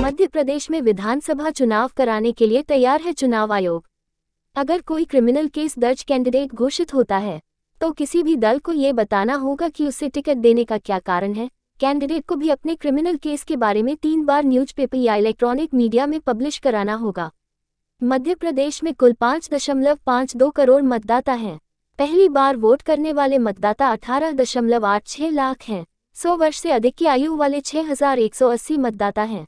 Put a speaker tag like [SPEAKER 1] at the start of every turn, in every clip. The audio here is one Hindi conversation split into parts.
[SPEAKER 1] मध्य प्रदेश में विधानसभा चुनाव कराने के लिए तैयार है चुनाव आयोग। अगर कोई क्रिमिनल केस दर्ज कैंडिडेट घोषित होता है तो किसी भी दल को ये बताना होगा कि उसे टिकट देने का क्या कारण है। कैंडिडेट को भी अपने क्रिमिनल केस के बारे में 3 बार न्यूज़पेपर या इलेक्ट्रॉनिक मीडिया में पब्लिश कराना होगा। मध्य प्रदेश में कुल 5.52 करोड़ मतदाता हैं। पहली बार वोट करने वाले मतदाता 18.86 लाख हैं। 100 वर्ष से अधिक की आयु वाले 6180 मतदाता हैं।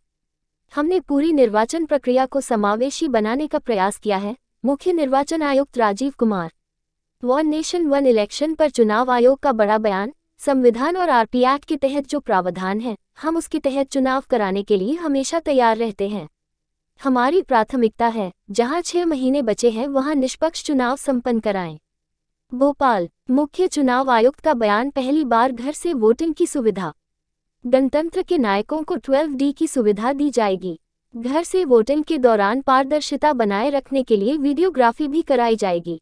[SPEAKER 1] हमने पूरी निर्वाचन प्रक्रिया को समावेशी बनाने का प्रयास किया है। मुख्य निर्वाचन आयुक्त Rajiv Kumar. One nation one election पर चुनाव आयोग का बड़ा बयान। संविधान और आरपी एक्ट के तहत जो प्रावधान है, हम उसके तहत चुनाव कराने के लिए हमेशा तैयार रहते हैं। हमारी प्राथमिकता है जहां 6 महीने बचे हैं वहां निष्पक्ष चुनाव संपन्न कराएं। भोपाल। मुख्य चुनाव आयुक्त का बयान। पहली बार घर से वोटिंग की सुविधा। गणतंत्र के नायकों को 12D की सुविधा दी जाएगी। घर से वोटिंग के दौरान पारदर्शिता बनाए रखने के लिए वीडियोग्राफी भी कराई जाएगी।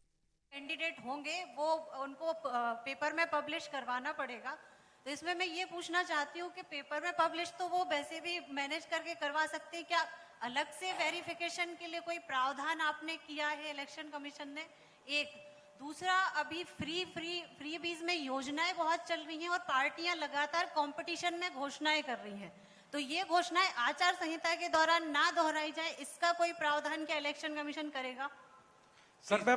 [SPEAKER 2] कैंडिडेट होंगे वो उनको पेपर में पब्लिश करवाना पड़ेगा। तो इसमें मैं ये पूछना चाहती हूँ कि पेपर में पब्लिश तो वो वैसे भी मैनेज करके करवा सकते हैं, क्या अलग से वेरिफिकेशन के लिए कोई प्रावधान आपने किया है इलेक्शन कमीशन ने? एक दूसरा, अभी फ्री बीज में योजनाएं बहुत चल रही हैं और पार्टियां लगातार कंपटीशन में घोषणाएं कर रही हैं, तो ये घोषणाएं आचार संहिता के दौरान ना दोहराई जाए, इसका कोई प्रावधान क्या इलेक्शन कमीशन करेगा?
[SPEAKER 3] सर मैं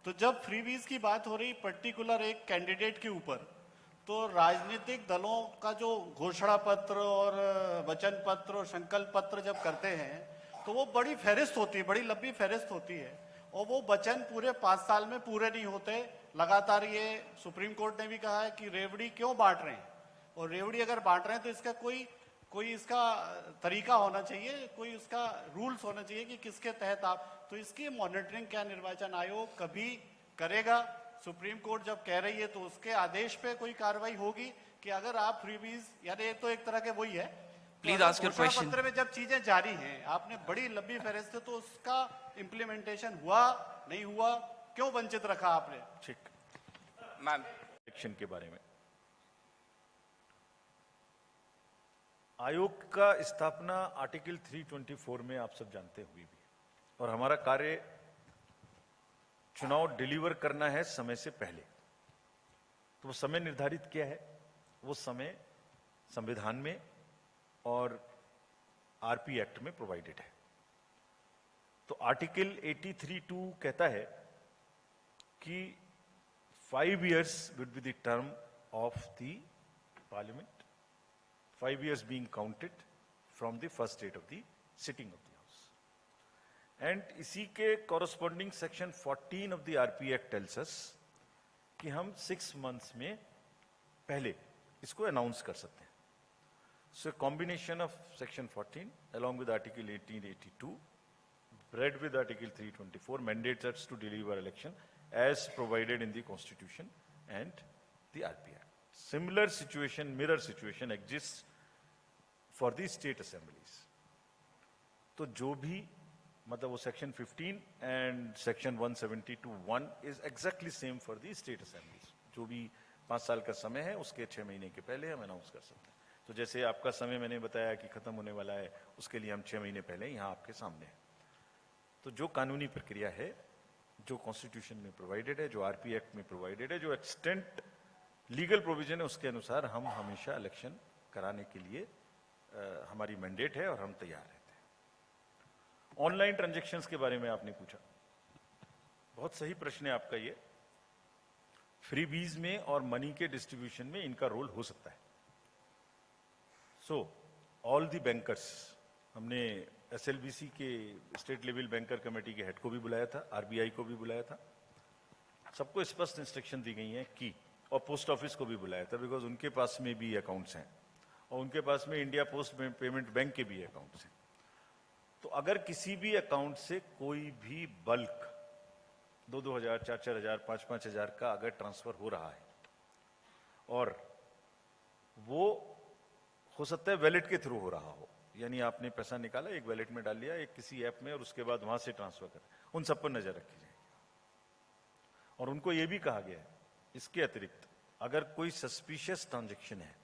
[SPEAKER 3] तो जब फ्रीबीज की बात हो रही पर्टिकुलर एक कैंडिडेट के ऊपर, तो राजनीतिक दलों का जो घोषणा पत्र और वचन पत्र और संकल्प पत्र जब करते हैं तो वो बड़ी फहरिस्त होती है, बड़ी लंबी फहरिस्त होती है, और वो वचन पूरे 5 साल में पूरे नहीं होते। लगातार ये सुप्रीम कोर्ट ने भी कहा है कि रेवड़ी क्यों बांट रहे हैं, और रेवड़ी अगर बांट रहे हैं तो इसका कोई इसका तरीका होना चाहिए, कोई उसका रूल्स होना चाहिए कि किसके तहत आप, तो इसकी मॉनिटरिंग क्या निर्वाचन आयोग कभी करेगा? सुप्रीम कोर्ट जब कह रही है तो उसके आदेश पे कोई कार्रवाई होगी कि अगर आप फ्रीबीज, यानी ये तो एक तरह के वही है,
[SPEAKER 4] प्लीज आस्क योर क्वेश्चन।
[SPEAKER 3] पत्र में जब चीजें जारी हैं, आपने बड़ी लंबी फहरिस्त है, तो उसका इम्प्लीमेंटेशन हुआ नहीं हुआ, क्यों वंचित रखा आपने?
[SPEAKER 4] ठीक मैम,
[SPEAKER 5] इलेक्शन के बारे में आयोग का स्थापना आर्टिकल 324 में आप सब जानते हुए भी, और हमारा कार्य चुनाव डिलीवर करना है समय से पहले। तो वो समय निर्धारित किया है, वो समय संविधान में और आरपी एक्ट में प्रोवाइडेड है। तो आर्टिकल 83(2) कहता है कि 5 years would be the term of the parliament, 5 years being counted from the first date of the sitting of the house. And इसी के corresponding section 14 of the RP Act tells us कि हम 6 months में पहले इसको अनाउंस कर सकते हैं। So a combination of section 14 along with article 1882 read with article 324 mandates us to deliver election as provided in the constitution and the RP Act. Similar situation, mirror situation exists for the state assemblies. तो जो भी मतलब वो section 15 and section 172(1) is exactly same for the state assemblies. जो भी 5 साल का समय है उसके 6 महीने के पहले हम अनाउंस कर सकते हैं। तो जैसे आपका समय मैंने बताया कि खत्म होने वाला है, उसके लिए हम 6 महीने पहले यहाँ आपके सामने हैं। तो जो कानूनी प्रक्रिया है, जो कॉन्स्टिट्यूशन में प्रोवाइडेड है, जो आरपी एक्ट में प्रोवाइडेड है, जो एक्सटेंट लीगल प्रोविजन है, उसके अनुसार हम हमेशा इलेक्शन कराने के लिए हमारी मैंडेट है और हम तैयार रहते हैं। ऑनलाइन ट्रांजैक्शंस के बारे में आपने पूछा, बहुत सही प्रश्न है आपका ये। फ्रीबीज में और मनी के डिस्ट्रीब्यूशन में इनका रोल हो सकता है। सो ऑल द बैंकर्स, हमने एसएलबीसी के स्टेट लेवल बैंकर कमेटी के हेड को भी बुलाया था, आरबीआई को भी बुलाया था, सबको स्पष्ट इंस्ट्रक्शन दी गई हैं कि, और पोस्ट ऑफिस को भी बुलाया था बिकॉज उनके पास में भी अकाउंट्स हैं और उनके पास में इंडिया पोस्ट पेमेंट बैंक के भी अकाउंट्स हैं। तो अगर किसी भी अकाउंट से कोई भी बल्क 2-2 हजार, 4-4 हजार, 5-5 हजार का अगर ट्रांसफर हो रहा है और वो हो सकता है वैलेट के थ्रू हो रहा हो, यानी आपने पैसा निकाला, एक वैलेट में डाल लिया, एक किसी ऐप में, और उसके बाद वहां से ट्रांसफर कर, उन सब पर नजर रखी जाएगी। और उनको यह भी कहा गया है, इसके अतिरिक्त अगर कोई सस्पिशियस ट्रांजैक्शन है,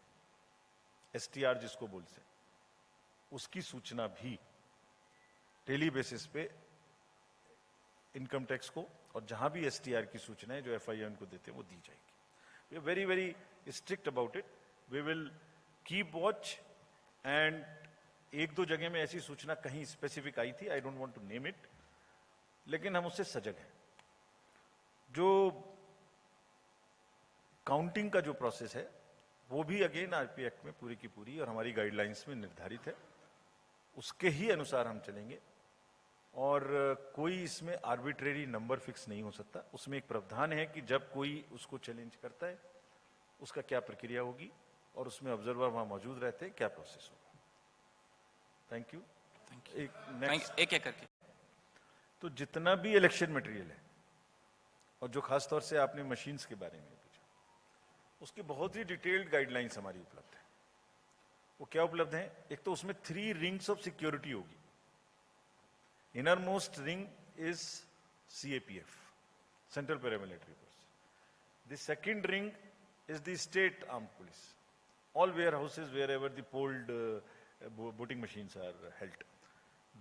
[SPEAKER 5] एसटीआर जिसको बोलते हैं, उसकी सूचना भी डेली बेसिस पे इनकम टैक्स को और जहां भी एसटीआर की सूचनाएं जो एफआईआर उनको देते हैं वो दी जाएगी। We are very very strict about it. We will keep watch and एक दो जगह में ऐसी सूचना कहीं स्पेसिफिक आई थी, I don't want to name it, लेकिन हम उससे सजग हैं। जो काउंटिंग का जो प्रोसेस है वो भी अगेन आरपी एक्ट में पूरी की पूरी और हमारी गाइडलाइंस में निर्धारित है, उसके ही अनुसार हम चलेंगे और कोई इसमें आर्बिट्रेरी नंबर फिक्स नहीं हो सकता। उसमें एक प्रावधान है कि जब कोई उसको चैलेंज करता है उसका क्या प्रक्रिया होगी और उसमें ऑब्जर्वर वहां मौजूद रहते हैं, क्या प्रोसेस होगा। Thank you.
[SPEAKER 4] एक एक करके।
[SPEAKER 5] तो जितना भी इलेक्शन मटेरियल है और जो खास तौर से आपने मशीन्स के बारे में पूछा, उसकी बहुत ही डिटेल्ड गाइडलाइंस हमारी उपलब्ध है। वो क्या उपलब्ध है? एक तो उसमें 3 रिंग्स ऑफ सिक्योरिटी होगी। Inner most ring is CAPF, central paramilitary force. The second ring is the state armed police, all warehouses wherever the polled voting machines are held.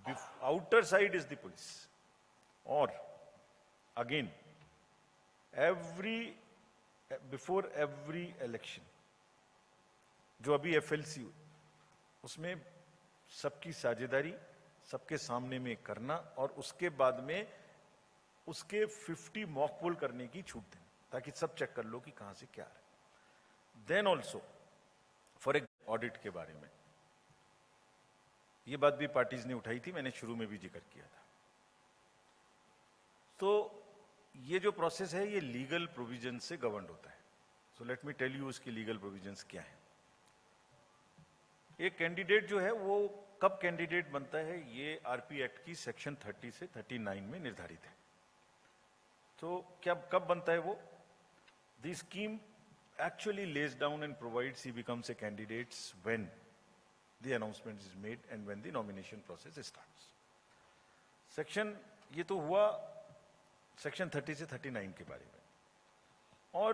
[SPEAKER 5] The outer side is the police. Or again, before every election, जो अभी FLC उसमें सबकी साझेदारी सबके सामने में करना और उसके बाद में उसके 50 मॉक पोल करने की छूट देना ताकि सब चेक कर लो कि कहां से क्या है। देन ऑल्सो फॉर एक ऑडिट के बारे में ये बात भी पार्टीज ने उठाई थी, मैंने शुरू में भी जिक्र किया था। तो ये जो प्रोसेस है ये लीगल प्रोविजन से गवर्न होता है। So let me tell you उसकी लीगल प्रोविजंस क्या है। एक कैंडिडेट जो है वो कब कैंडिडेट बनता है ये आरपी एक्ट की सेक्शन 30 से 39 में निर्धारित है। तो क्या कब बनता है वो? The scheme actually lays down and provides he becomes a candidate when the announcement is made and when the nomination process starts. Section ये तो हुआ सेक्शन 30 से 39 के बारे में, और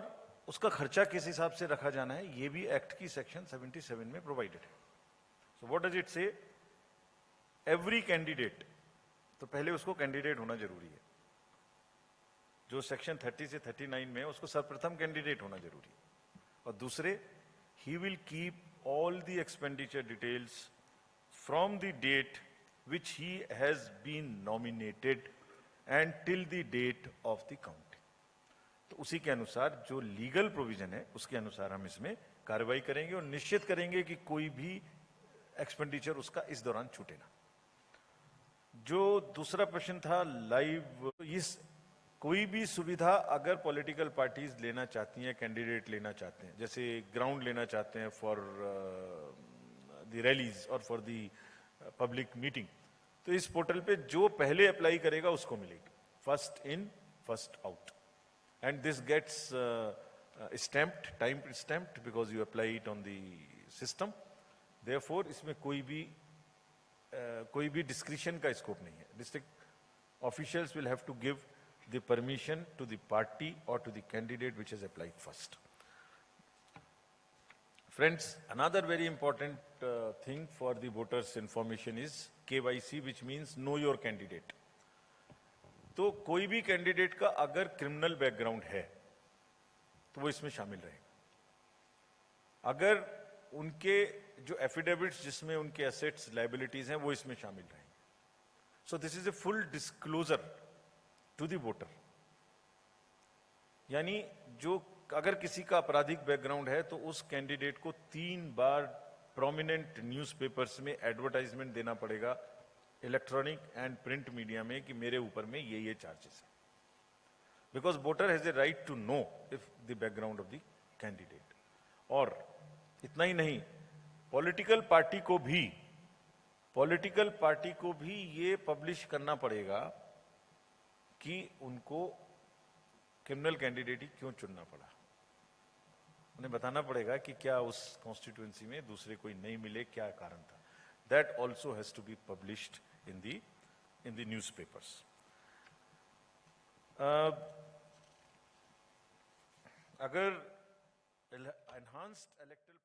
[SPEAKER 5] उसका खर्चा किस हिसाब से रखा जाना है ये भी एक्ट की सेक्शन 77 में प्रोवाइडेड है। सो व्हाट डज इट से? एवरी कैंडिडेट, तो पहले उसको कैंडिडेट होना जरूरी है, जो सेक्शन 30 से 39 में उसको सर्वप्रथम कैंडिडेट होना जरूरी है। और दूसरे, he will keep all the expenditure details from the date which he has been nominated and till the date of the counting. तो उसी के अनुसार जो लीगल प्रोविजन है उसके अनुसार हम इसमें कार्रवाई करेंगे और निश्चित करेंगे कि कोई भी एक्सपेंडिचर उसका इस दौरान छूटे ना। जो दूसरा प्रश्न था लाइव, इस कोई भी सुविधा अगर पॉलिटिकल पार्टीज लेना चाहती हैं, कैंडिडेट लेना चाहते हैं, जैसे ग्राउंड लेना चाहते हैं फॉर द रैलीज और फॉर द पब्लिक मीटिंग, तो इस पोर्टल पे जो पहले अप्लाई करेगा उसको मिलेगी, first in first out, and this gets stamped, time stamped because you apply it on the system. Therefore इसमें कोई भी डिस्क्रिशन का स्कोप नहीं है। District officials will have to give the permission to the party or to the candidate which has applied first. Friends, another very important thing for the voters information is KYC, which means know your candidate. तो कोई भी कैंडिडेट का अगर क्रिमिनल बैकग्राउंड है तो वो इसमें शामिल रहेगा। अगर उनके जो एफिडेविट्स जिसमें उनके एसेट्स लायबिलिटीज हैं वो इसमें शामिल रहेंगे। So this is a full disclosure to the voter, यानी जो अगर किसी का आपराधिक बैकग्राउंड है तो उस कैंडिडेट को 3 बार प्रोमिनेंट न्यूज़पेपर्स में एडवर्टाइजमेंट देना पड़ेगा, इलेक्ट्रॉनिक एंड प्रिंट मीडिया में, कि मेरे ऊपर में ये चार्जेस है, because voter has a right to know if the background of the candidate. और इतना ही नहीं, पॉलिटिकल पार्टी को भी ये पब्लिश करना पड़ेगा कि उनको क्रिमिनल कैंडिडेट ही क्यों चुनना पड़ा। उन्हें बताना पड़ेगा कि क्या उस कॉन्स्टिट्यूएंसी में दूसरे कोई नहीं मिले, क्या कारण था। That also has to be published in the newspapers. अगर एनहांस्ड इलेक्टोरल